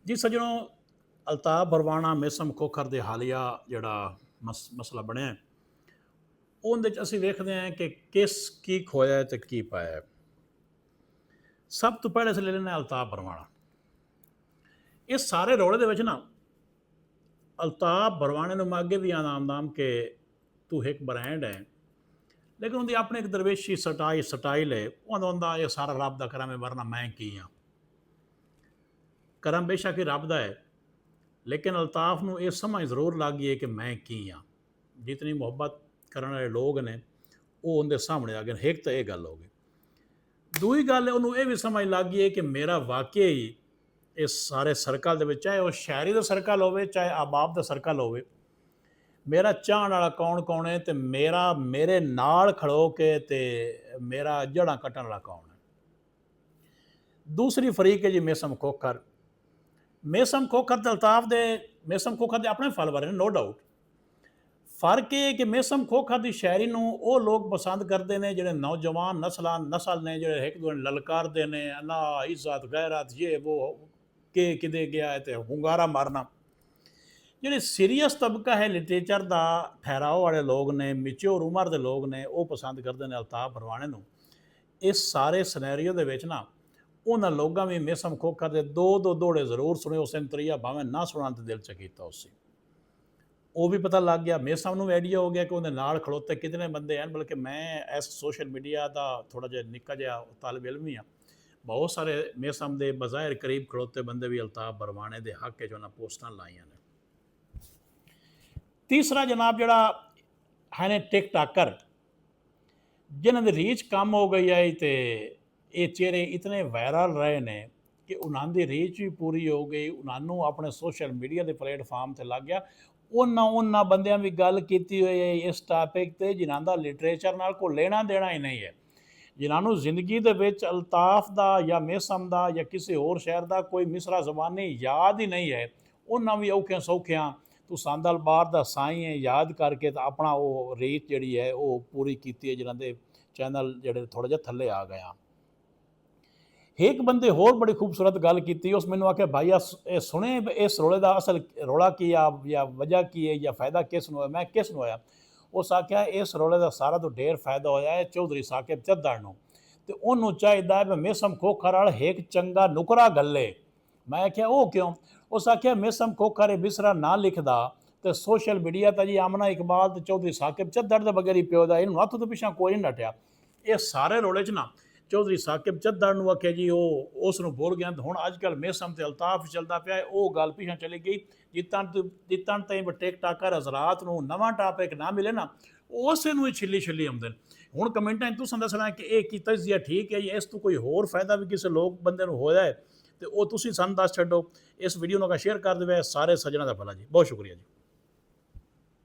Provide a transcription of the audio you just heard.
ਜੀ ਸੱਜਣੋ, ਅਲਤਾਫ ਬਰਵਾਣਾ ਮੇਸਮ ਖੋਖਰ ਦੇ ਹਾਲੀਆ ਜਿਹੜਾ ਮਸਲਾ ਬਣਿਆ ਹੈ, ਉਹਦੇ 'ਚ ਅਸੀਂ ਵੇਖਦੇ ਹਾਂ ਕਿ ਕੀ ਖੋਇਆ ਹੈ ਤੇ ਕੀ ਪਾਇਆ ਹੈ। ਸਭ ਤੋਂ ਪਹਿਲੇ ਅਸੀਂ ਲੈ ਲੈਂਦੇ ਹਾਂ ਅਲਤਾਫ ਬਰਵਾਣਾ। ਇਸ ਸਾਰੇ ਰੌਲੇ ਦੇ ਵਿੱਚ ਨਾ ਅਲਤਾਫ ਬਰਵਾਣੇ ਨੂੰ ਮੈਂ ਅੱਗੇ ਵੀ ਆਂਦਾ ਕਿ ਤੂੰ ਇੱਕ ਬ੍ਰਾਂਡ ਹੈ, ਲੇਕਿਨ ਉਹਦੀ ਆਪਣੀ ਇੱਕ ਦਰਵੇਸ਼ੀ ਸਟਾਈਲ ਹੈ। ਉਹਦਾ ਇਹ ਸਾਰਾ ਰੱਬ ਦਾ ਕਰਮ ਹੈ, ਵਰਨਾ ਮੈਂ ਕੀ ਹਾਂ। ਕਰਮ ਬੇਸ਼ੱਕ ਹੀ ਰੱਬ ਦਾ ਹੈ, ਲੇਕਿਨ ਅਲਤਾਫ ਨੂੰ ਇਹ ਸਮਝ ਜ਼ਰੂਰ ਲੱਗ ਗਈ ਹੈ ਕਿ ਮੈਂ ਕੀ ਹਾਂ। ਜਿਤਨੀ ਮੁਹੱਬਤ ਕਰਨ ਵਾਲੇ ਲੋਕ ਨੇ ਉਹ ਉਹਦੇ ਸਾਹਮਣੇ ਆ ਗਏ। ਇੱਕ ਤਾਂ ਇਹ ਗੱਲ ਹੋ ਗਈ। ਦੂਜੀ ਗੱਲ ਉਹਨੂੰ ਇਹ ਵੀ ਸਮਝ ਲੱਗ ਗਈ ਹੈ ਕਿ ਮੇਰਾ ਵਾਕਿਆ ਹੀ ਇਸ ਸਾਰੇ ਸਰਕਲ ਦੇ ਵਿੱਚ, ਚਾਹੇ ਉਹ ਸ਼ਾਇਰੀ ਦਾ ਸਰਕਲ ਹੋਵੇ ਚਾਹੇ ਆਬਾਬ ਦਾ ਸਰਕਲ ਹੋਵੇ, ਮੇਰਾ ਚਾਹਣ ਵਾਲਾ ਕੌਣ ਕੌਣ ਹੈ ਤੇ ਮੇਰੇ ਨਾਲ ਖੜੋ ਕੇ ਤੇ ਮੇਰਾ ਜੜ੍ਹਾਂ ਕੱਟਣ ਵਾਲਾ ਕੌਣ ਹੈ। ਦੂਸਰੀ ਫਰੀਕ ਹੈ ਜੀ ਮੇਸਮ ਖੋਖਰ। ਮੇਸਮ ਖੋਖਰ ਤੇ ਅਲਤਾਫ ਦੇ ਮੇਸਮ ਖੋਖਰ ਦੇ ਆਪਣੇ ਫਾਲੋਵਰ ਨੇ, ਨੋ ਡਾਊਟ। ਫਰਕ ਇਹ ਕਿ ਮੇਸਮ ਖੋਖਰ ਦੀ ਸ਼ਾਇਰੀ ਨੂੰ ਉਹ ਲੋਕ ਪਸੰਦ ਕਰਦੇ ਨੇ ਜਿਹੜੇ ਨੌਜਵਾਨ ਨਸਲ ਨੇ, ਜਿਹੜੇ ਇੱਕ ਦੂਜੇ ਨੂੰ ਲਲਕਾਰਦੇ ਨੇ, ਨਾ ਇੱਜ਼ਤ ਗੈਰਤ ਇਹ ਉਹ ਕਿ ਕਿਤੇ ਗਿਆ ਹੈ ਤੇ ਹੁੰਗਾਰਾ ਮਾਰਨਾ। ਜਿਹੜੇ ਸੀਰੀਅਸ ਤਬਕਾ ਹੈ ਲਿਟਰੇਚਰ ਦਾ, ਠਹਿਰਾਓ ਵਾਲੇ ਲੋਕ ਨੇ, ਮੈਚਿਓਰ ਉਮਰ ਦੇ ਲੋਕ ਨੇ, ਉਹ ਪਸੰਦ ਕਰਦੇ ਨੇ ਅਲਤਾਫ ਬਰਵਾਣੇ ਨੂੰ। ਇਸ ਸਾਰੇ ਸਿਨੈਰੀਓ ਦੇ ਵਿੱਚ ਨਾ ਉਹਨਾਂ ਲੋਕਾਂ ਵੀ ਮੇਸਮ ਖੋਖਰ ਦੇ ਦੋ ਦੋੜੇ ਜ਼ਰੂਰ ਸੁਣੇ। ਉਸ ਨੇ ਤਰੀਆ ਭਾਵੇਂ ਨਾ ਸੁਣਾਉਣ ਤੇ ਦਿਲ ਚ ਕੀਤਾ ਉਸ ਉਹ ਵੀ ਪਤਾ ਲੱਗ ਗਿਆ। ਮੇਸਮ ਨੂੰ ਆਈਡੀਆ ਹੋ ਗਿਆ ਕਿ ਉਹਦੇ ਨਾਲ ਖੜੋਤੇ ਕਿਤਨੇ ਬੰਦੇ ਹਨ। ਬਲਕਿ ਮੈਂ ਇਸ ਸੋਸ਼ਲ ਮੀਡੀਆ ਦਾ ਥੋੜਾ ਜਿਹਾ ਨਿੱਕਾ ਜਿਹਾ ਤਾਲਬ ਇਲਮ ਹੀ ਹਾਂ। ਬਹੁਤ ਸਾਰੇ ਮੇਸਮ ਦੇ ਬਜ਼ਾਹਿਰ ਕਰੀਬ ਖੜੋਤੇ ਬੰਦੇ ਵੀ ਅਲਤਾਫ ਬਰਵਾਣੇ ਦੇ ਹੱਕ 'ਚ ਉਹਨਾਂ ਪੋਸਟਾਂ ਲਾਈਆਂ ਨੇ। ਤੀਸਰਾ ਜਨਾਬ ਜਿਹੜਾ ਹੈ ਨੇ ਟਿਕਟਾਕਰ, ਜਿਨ੍ਹਾਂ ਦੀ ਰੀਚ ਕਮ ਹੋ ਗਈ ਹੈ ਤੇ ਇਹ ਚਿਹਰੇ ਇਤਨੇ ਵਾਇਰਲ ਰਹੇ ਨੇ ਕਿ ਉਹਨਾਂ ਦੀ ਰੀਚ ਵੀ ਪੂਰੀ ਹੋ ਗਈ। ਉਹਨਾਂ ਨੂੰ ਆਪਣੇ ਸੋਸ਼ਲ ਮੀਡੀਆ ਦੇ ਪਲੇਟਫਾਰਮ ਤੇ ਲੱਗ ਗਿਆ। ਉਹਨਾਂ ਬੰਦਿਆਂ ਵੀ ਗੱਲ ਕੀਤੀ ਹੋਈ ਹੈ ਇਸ ਟਾਪਿਕ ਤੇ ਜਿਨ੍ਹਾਂ ਦਾ ਲਿਟਰੇਚਰ ਨਾਲ ਕੋਈ ਲੈਣਾ ਦੇਣਾ ਹੀ ਨਹੀਂ ਹੈ, ਜਿਨ੍ਹਾਂ ਨੂੰ ਜ਼ਿੰਦਗੀ ਦੇ ਵਿੱਚ ਅਲਤਾਫ ਦਾ ਜਾਂ ਮੇਸਮ ਦਾ ਜਾਂ ਕਿਸੇ ਹੋਰ ਸ਼ਾਇਰ ਦਾ ਕੋਈ ਮਿਸਰਾ ਜ਼ਬਾਨੀ ਯਾਦ ਹੀ ਨਹੀਂ ਹੈ। ਉਹਨਾਂ ਵੀ ਔਖਿਆਂ ਸੌਖਿਆਂ ਤੂੰ ਸੰਦਲ ਬਾਰ ਦਾ ਸਾਈਂ ਹੈ ਯਾਦ ਕਰਕੇ ਤਾਂ ਆਪਣਾ ਉਹ ਰੀਚ ਜਿਹੜੀ ਹੈ ਉਹ ਪੂਰੀ ਕੀਤੀ ਹੈ, ਜਿਨ੍ਹਾਂ ਦੇ ਚੈਨਲ ਜਿਹੜੇ ਥੋੜ੍ਹਾ ਜਿਹਾ ਥੱਲੇ ਆ ਗਿਆ। ਇੱਕ ਬੰਦੇ ਹੋਰ ਬੜੀ ਖੂਬਸੂਰਤ ਗੱਲ ਕੀਤੀ। ਉਸ ਮੈਨੂੰ ਆਖਿਆ ਭਾਈ ਇਹ ਸੁਣੇ ਇਸ ਰੌਲੇ ਦਾ ਅਸਲ ਰੌਲਾ ਕੀ ਆ ਜਾਂ ਵਜ੍ਹਾ ਕੀ ਹੈ ਜਾਂ ਫਾਇਦਾ ਕਿਸ ਨੂੰ ਹੋਇਆ। ਮੈਂ ਕਿਸ ਨੂੰ ਹੋਇਆ? ਉਸ ਆਖਿਆ ਇਸ ਰੌਲੇ ਦਾ ਸਾਰਾ ਤੋਂ ਢੇਰ ਫਾਇਦਾ ਹੋਇਆ ਹੈ ਚੌਧਰੀ ਸਾਕਿਬ ਚੱਦੜ ਨੂੰ, ਤੇ ਉਹਨੂੰ ਚਾਹੀਦਾ ਹੈ ਮੇਸਮ ਖੋਖਰ ਵਾਲ ਇੱਕ ਚੰਗਾ ਨੁਕਰਾ ਗੱਲੇ। ਮੈਂ ਆਖਿਆ ਉਹ ਕਿਉਂ? ਉਸ ਆਖਿਆ ਮੇਸਮ ਖੋਖਰ ਇਹ ਬਿਸਰਾ ਨਾ ਲਿਖਦਾ ਤੇ ਸੋਸ਼ਲ ਮੀਡੀਆ ਤਾਂ ਜੀ ਆਮਨਾ ਇਕਬਾਲ ਤੇ ਚੌਧਰੀ ਸਾਕਿਬ ਚੱਦੜ ਦੇ ਬਗੈਰ ਹੀ ਪਿਓ ਦਾ, ਇਹਨੂੰ ਹੱਥ ਤੋਂ ਪਿੱਛਾ ਕੋਈ ਨਹੀਂ ਨੱਠਿਆ। ਇਹ ਸਾਰੇ ਰੌਲੇ 'ਚ ਨਾ ਚੌਧਰੀ ਸਾਕਿਬ ਚੱਦੜ ਨੂੰ ਆਖਿਆ ਜੀ ਉਹ ਉਸ ਨੂੰ ਭੁੱਲ ਗਿਆ। ਹੁਣ ਅੱਜ ਕੱਲ੍ਹ ਮੇਸਮ ਤੇ ਅਲਤਾਫ ਚੱਲਦਾ ਪਿਆ, ਉਹ ਗੱਲ ਪਿੱਛਾ ਚਲੀ ਗਈ। ਜਿੱਤਣ ਤਾਈਂ ਟਿਕਟਾਕਰ ਹਜ਼ਰਾਤ ਨੂੰ ਨਵਾਂ ਟਾਪਿਕ ਨਾ ਮਿਲੇ ਨਾ, ਉਸੇ ਨੂੰ ਹੀ ਛਿੱਲੀ ਆਉਂਦੇ ਨੇ। ਹੁਣ ਕਮੈਂਟਾਂ 'ਚ ਤੁਸੀਂ ਦੱਸਣਾ ਕਿ ਇਹ ਕੀ ਤਜਜ਼ੀਆ ਠੀਕ ਹੈ ਜਾਂ ਇਸ ਤੋਂ ਕੋਈ ਹੋਰ ਫਾਇਦਾ ਵੀ ਕਿਸੇ ਲੋਕ ਬੰਦੇ ਨੂੰ ਹੋਇਆ ਹੈ, ਤੇ ਉਹ ਤੁਸੀਂ ਸਾਨੂੰ ਦੱਸ ਛੱਡੋ। ਇਸ ਵੀਡੀਓ ਨੂੰ ਸ਼ੇਅਰ ਕਰ ਦੇਵੇ। ਸਾਰੇ ਸੱਜਣਾਂ ਦਾ ਭਲਾ ਜੀ। ਬਹੁਤ ਸ਼ੁਕਰੀਆ ਜੀ।